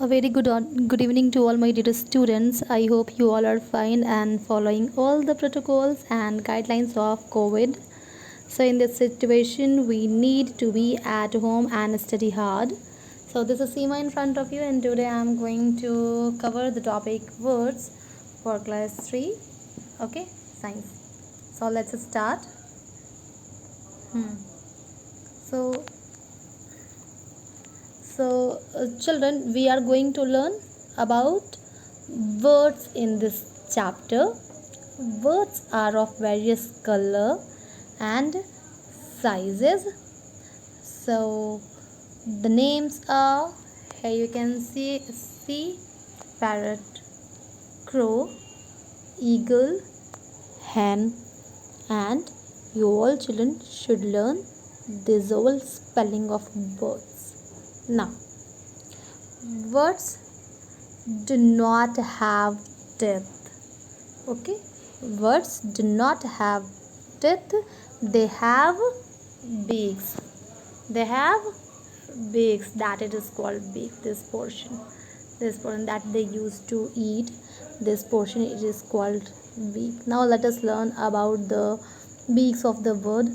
A very good evening to all my dear students. I hope you all are fine and following all the protocols and guidelines of COVID. So in this situation, we need to be at home and study hard. So this is Seema in front of you, and today I am going to cover the topic words for class 3. Okay, science. So let's start. So children, we are going to learn about words in this chapter. Words are of various color and sizes. So the names are, here you can see parrot, crow, eagle, hen, and you all children should learn this whole spelling of words. Now, words do not have teeth. Okay, words do not have teeth. They have beaks. They have beaks. That it is called beak. This portion that they use to eat. This portion it is called beak. Now let us learn about the beaks of the word.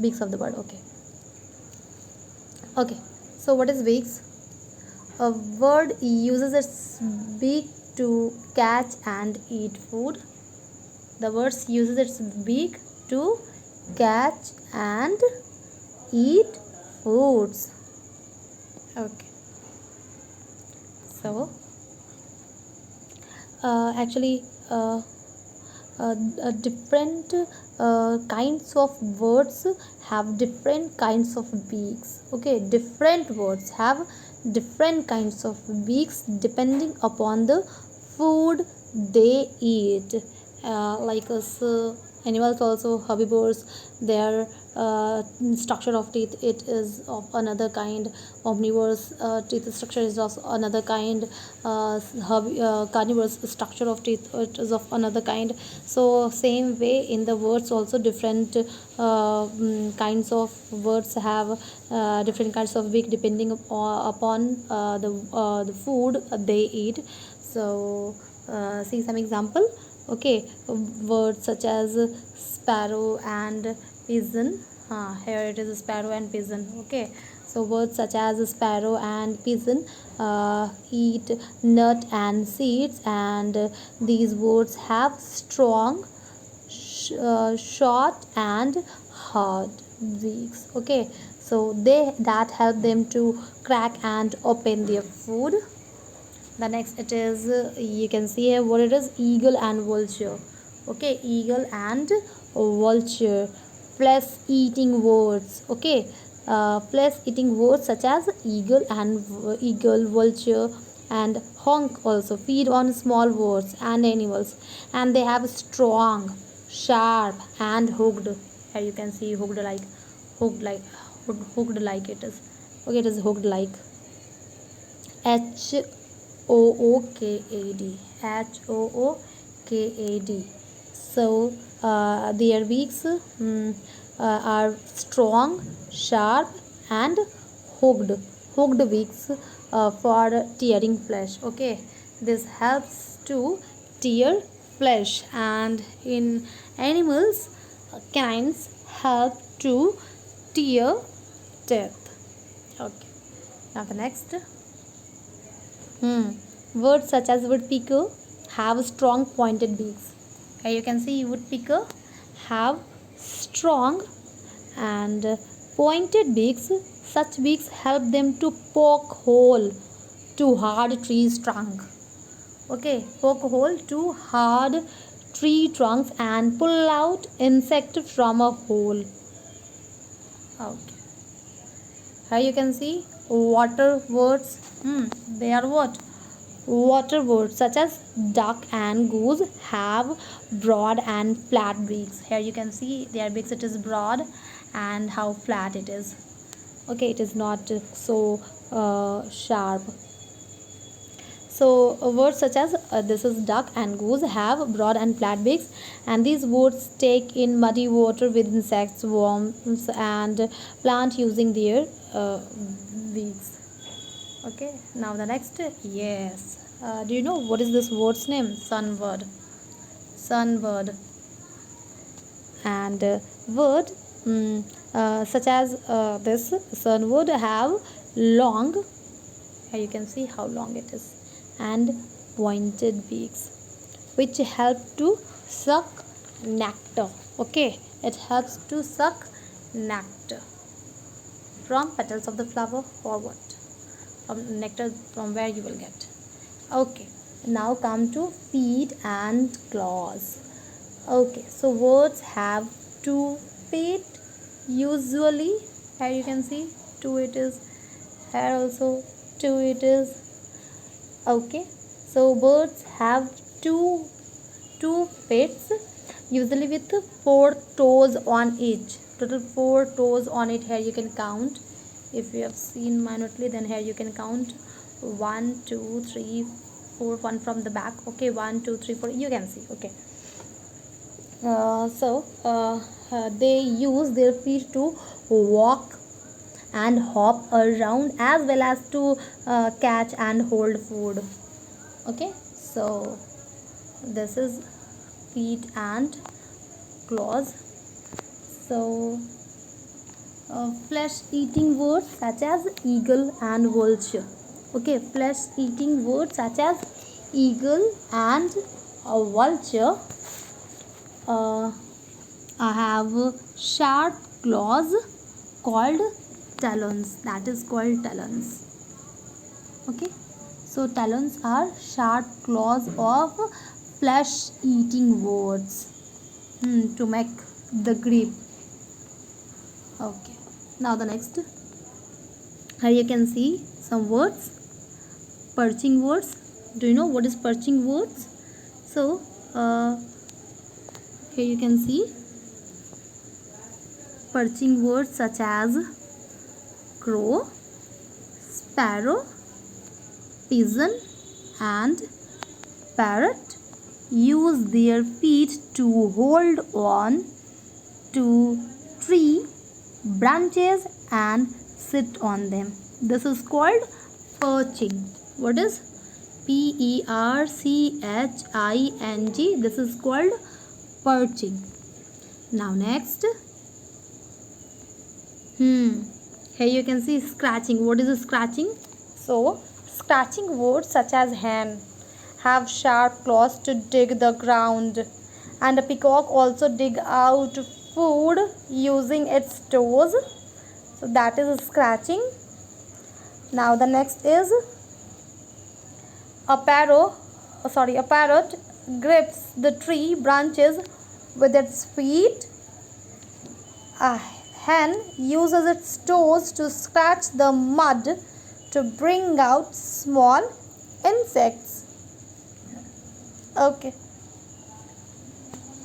Beaks of the bird. Okay, so what is beaks? A bird uses its beak to catch and eat food. The bird uses its beak to catch and eat foods. Okay, so actually different kinds of words have different kinds of beaks. Okay, different words have different kinds of beaks depending upon the food they eat. Like us, animals also, herbivores, their structure of teeth it is of another kind. Omnivores teeth structure is of another kind. Carnivores structure of teeth it is of another kind. So same way in the words also different kinds of words have different kinds of beak depending upon the food they eat. So see some example. Okay, words such as sparrow and pigeon. Here it is sparrow and pigeon. Okay, so words such as sparrow and pigeon eat nut and seeds, and these words have strong, short and hard beaks. Okay, so they that help them to crack and open their food. The next it is you can see here what it is, eagle and vulture. Okay, eagle and vulture, flesh eating words. Okay, flesh eating words such as eagle, vulture and honk also feed on small birds and animals, and they have strong, sharp and hooked. Here you can see hooked like hooked like it is. Okay, it is hooked like. H OOKAD, HOOKAD. So their beaks are strong, sharp and hooked beaks for tearing flesh. Okay, this helps to tear flesh, and in animals canines help to tear teeth. Okay, now the next. Words such as woodpecker have strong pointed beaks. Okay, you can see woodpecker have strong and pointed beaks. Such beaks help them to poke hole to hard trees trunk. Okay, poke hole to hard tree trunks and pull out insect from a hole. Okay. Here you can see water words. They are what? Water birds such as duck and goose have broad and flat beaks. Here you can see their beaks, it is broad and how flat it is. Okay, it is not so sharp. So words such as this is duck and goose have broad and flat beaks, and these words take in muddy water with insects, worms, and plant using their beaks. Okay, now the next, yes. Do you know what is this word's name? Sunbird. Sunbird. And word such as this sunbird have long, here you can see how long it is, and pointed beaks, which help to suck nectar. Okay, it helps to suck nectar from petals of the flower, or what? From nectar, from where you will get. Okay, now come to feet and claws. Okay, so birds have 2 feet usually. Here you can see 2 it is, here also 2 it is. Okay, so birds have two feet usually with 4 toes on each. Total 4 toes on it. Here you can count. If you have seen minutely, then here you can count 1 2 3 4, 1 from the back. Okay, 1 2 3 4, you can see. Okay, they use their feet to walk and hop around, as well as to catch and hold food. Okay, so this is feet and claws. So flesh eating birds such as eagle and vulture. Okay, flesh eating birds such as eagle and vulture have sharp claws called talons. That is called talons. Okay, so talons are sharp claws of flesh eating birds to make the grip. Okay, now the next, here you can see some words. Perching words. Do you know what is perching words? So here you can see perching words such as crow, sparrow, pigeon, and parrot use their feet to hold on to tree branches and sit on them. This is called perching. What is perching? This is called perching. Now next, here you can see scratching. What is scratching? So scratching words such as hen have sharp claws to dig the ground, and a peacock also dig out food using its toes. So that is scratching. Now the next is a parrot grips the tree branches with its feet. A hen uses its toes to scratch the mud to bring out small insects. Okay.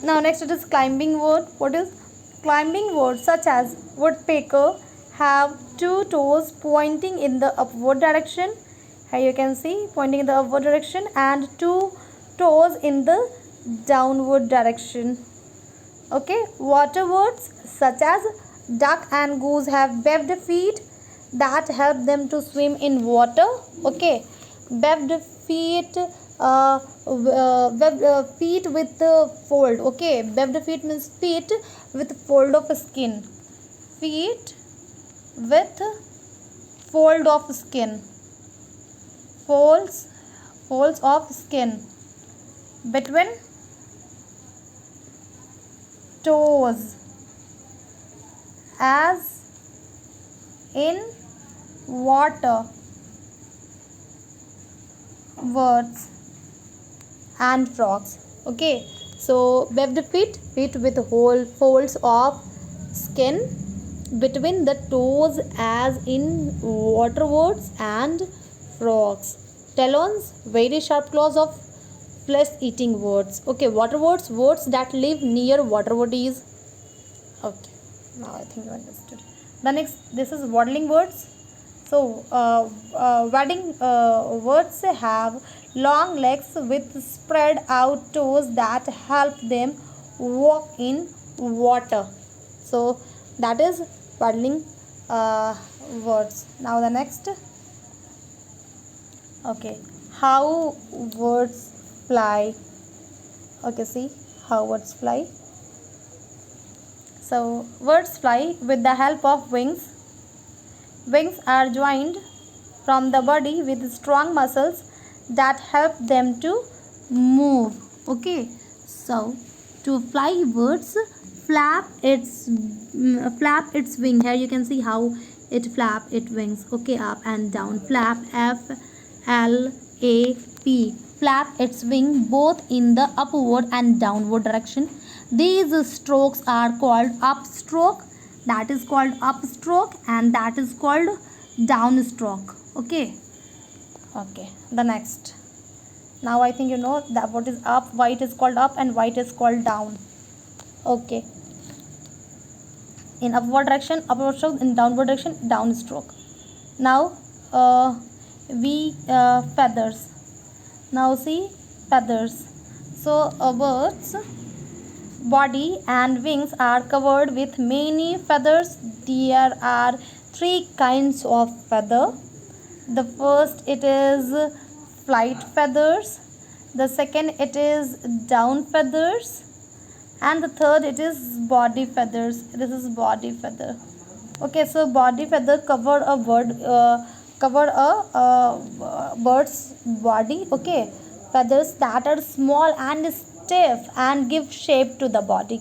Now next it is climbing word. What is climbing words such as woodpecker have 2 toes pointing in the upward direction. Here you can see pointing in the upward direction, and 2 toes in the downward direction. Okay, water birds such as duck and goose have webbed feet that help them to swim in water. Okay, webbed feet, feet with fold. Okay, webbed feet means feet with fold of skin. Feet with fold of skin. Folds of skin between toes, as in water birds and frogs. Okay, so webbed feet with whole folds of skin between the toes, as in water birds and frogs. Talons, very sharp claws of flesh eating birds. Okay, water birds, birds that live near water bodies. Okay, now I think you understood. The next, this is waddling birds So wedding birds have long legs with spread out toes that help them walk in water. So that is paddling words. Now the next. Okay, how birds fly. Okay, see how birds fly. So birds fly with the help of wings. Wings are joined from the body with strong muscles that help them to move. Okay, so to fly, birds flap its wing. Here you can see how it flap its wings. Okay, up and down. Flap, Flap. Flap its wing both in the upward and downward direction. These strokes are called upstroke, that is called upstroke, and that is called downstroke. Okay. Okay, the next. Now I think you know that what is up, why it is called up, and why it is called down. Okay, in upward direction upward stroke, in downward direction downstroke. Now feathers. Now see feathers. So a bird's body and wings are covered with many feathers. There are three kinds of feather. The first, it is flight feathers. The second, it is down feathers. And the third, it is body feathers. This is body feather. Okay, so body feather cover a bird's body. Okay, feathers that are small and stiff and give shape to the body.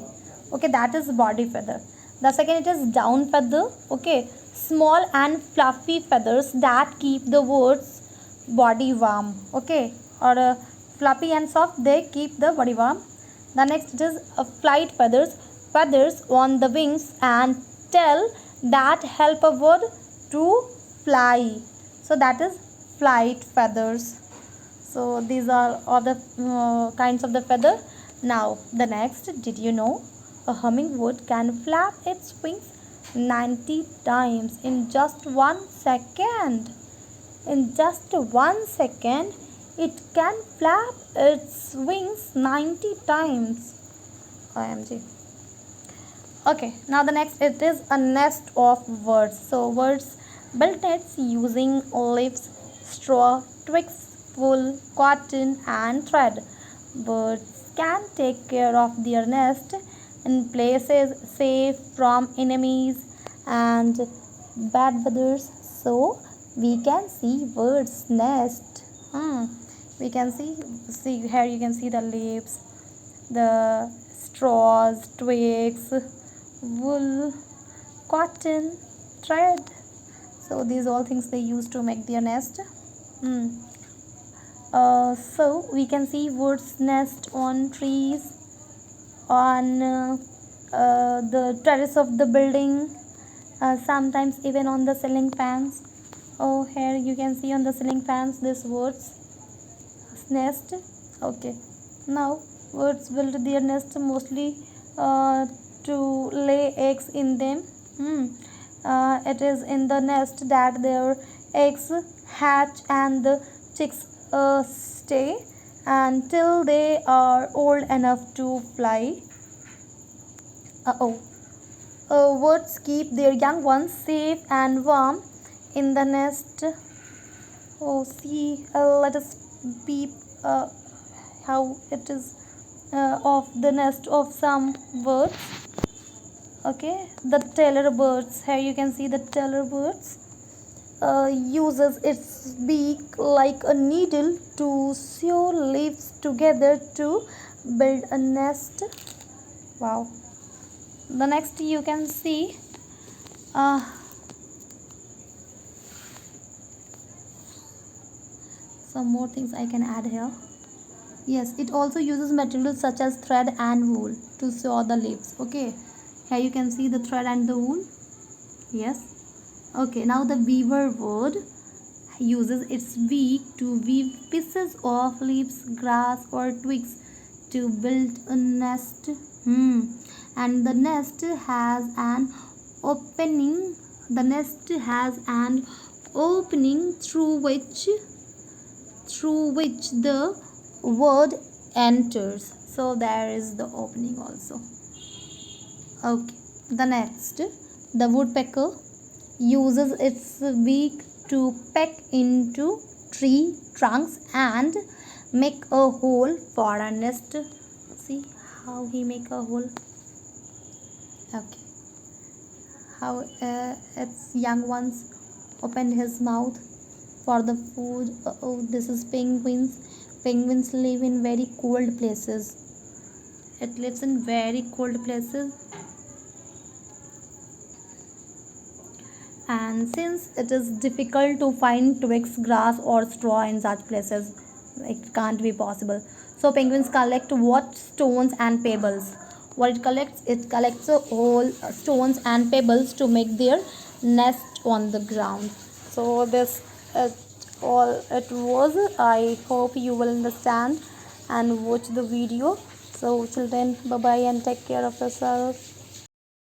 Okay, that is body feather. The second, it is down feather. Okay, small and fluffy feathers that keep the bird's body warm. Okay, or fluffy and soft, they keep the body warm. The next is flight feathers. Feathers on the wings and tail that help a bird to fly. So that is flight feathers. So these are all the kinds of the feather. Now the next, did you know a hummingbird can flap its wings 90 times in just 1 second? In just 1 second, it can flap its wings 90 times. OMG. Okay, now the next, it is a nest of birds. So birds build nests using leaves, straw, twigs, wool, cotton and thread. Birds can take care of their nest in places safe from enemies and bad weathers. So we can see birds nest. We can see here you can see the leaves, the straws, twigs, wool, cotton, thread. So these all things they use to make their nest. So we can see birds nest on trees, on the terrace of the building, sometimes even on the ceiling fans. Oh, here you can see on the ceiling fans this bird's nest. Okay, now birds build their nest mostly to lay eggs in them. It is in the nest that their eggs hatch and the chicks stay until they are old enough to fly. Birds keep their young ones safe and warm in the nest. Oh, see, let us peep how it is of the nest of some birds. Okay, the tailor birds. Here you can see the tailor birds uses its beak like a needle to sew leaves together to build a nest. Wow. The next you can see some more things I can add here. Yes, it also uses materials such as thread and wool to sew the leaves. Okay, here you can see the thread and the wool. Yes. Okay, now the weaver bird uses its beak to weave pieces of leaves, grass or twigs to build a nest. And the nest has an opening. The nest has an opening through which the word enters. So there is the opening also. Okay, the next, the woodpecker uses its beak to peck into tree trunks and make a hole for a nest. See how he make a hole. Okay, how its young ones opened his mouth for the food. Oh, this is penguins. Penguins live in very cold places. It lives in very cold places, and since it is difficult to find twigs, grass or straw in such places, it can't be possible. So penguins collect what? Stones and pebbles. What it collects? It collects all stones and pebbles to make their nest on the ground. So this all it was. I hope you will understand and watch the video. So till then, bye bye and take care of yourself.